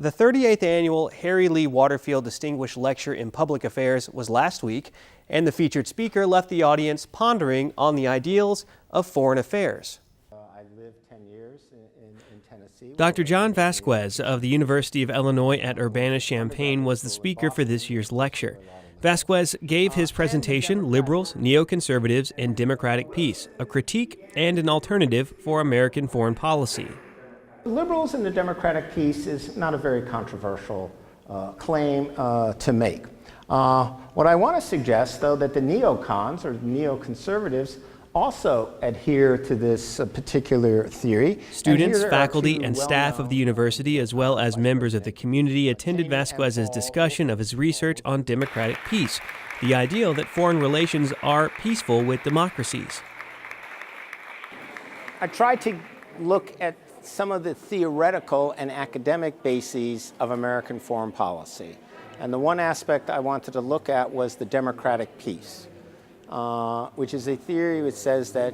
The 38th annual Harry Lee Waterfield Distinguished Lecture in Public Affairs was last week, and the featured speaker left the audience pondering on the ideals of foreign affairs. I lived 10 years in Tennessee. Dr. John Vasquez of the University of Illinois at Urbana-Champaign was the speaker for this year's lecture. Vasquez gave his presentation, Liberals, Neoconservatives, and Democratic Peace, a critique and an alternative for American foreign policy. Liberals and the Democratic Peace is not a very controversial claim to make. What I want to suggest, though, that the neocons or neoconservatives also adhere to this particular theory. Students, faculty, and staff of the university, as well as members of the community, attended Vasquez's discussion of his research on democratic peace, the ideal that foreign relations are peaceful with democracies. I tried to look at some of the theoretical and academic bases of American foreign policy. And the one aspect I wanted to look at was the democratic peace, which is a theory which says that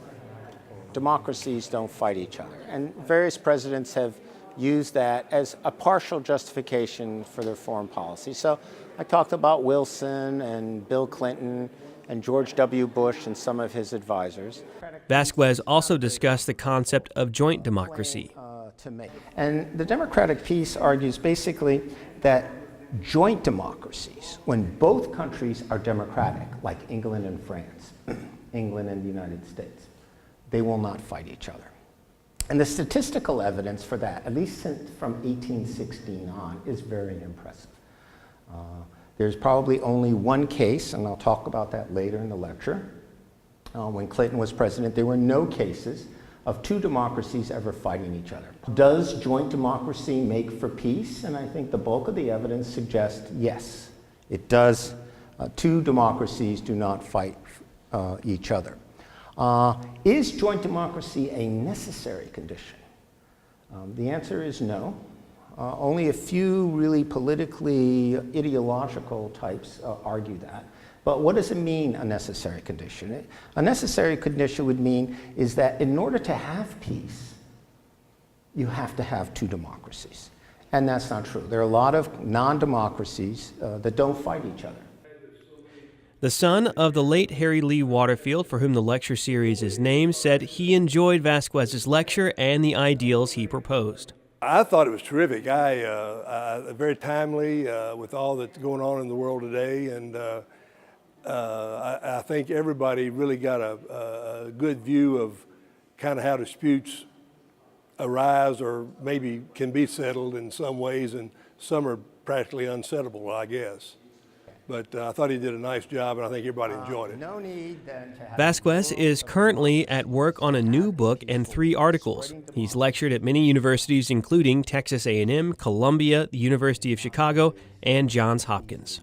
democracies don't fight each other. And various presidents have used that as a partial justification for their foreign policy. So I talked about Wilson and Bill Clinton and George W. Bush and some of his advisors. Vasquez also discussed the concept of joint democracy. And the democratic peace argues basically that joint democracies, when both countries are democratic, like England and France, England and the United States, they will not fight each other. And the statistical evidence for that, at least from 1816 on, is very impressive. There's probably only one case, and I'll talk about that later in the lecture. When Clinton was president, there were no cases of two democracies ever fighting each other. Does joint democracy make for peace? And I think the bulk of the evidence suggests yes, it does. Two democracies do not fight each other. Is joint democracy a necessary condition? The answer is no. Only a few really politically ideological types argue that. But what does it mean, a necessary condition? A necessary condition would mean is that in order to have peace, you have to have two democracies. And that's not true. There are a lot of non-democracies that don't fight each other. The son of the late Harry Lee Waterfield, for whom the lecture series is named, said he enjoyed Vasquez's lecture and the ideals he proposed. I thought it was terrific. Very timely with all that's going on in the world today, and I think everybody really got a good view of kind of how disputes arise or maybe can be settled in some ways, and some are practically unsettable, I guess. But I thought he did a nice job, and I think everybody enjoyed it. No need then to have Vasquez is currently at work on a new book and 3 articles. He's lectured at many universities, including Texas A&M, Columbia, the University of Chicago, and Johns Hopkins.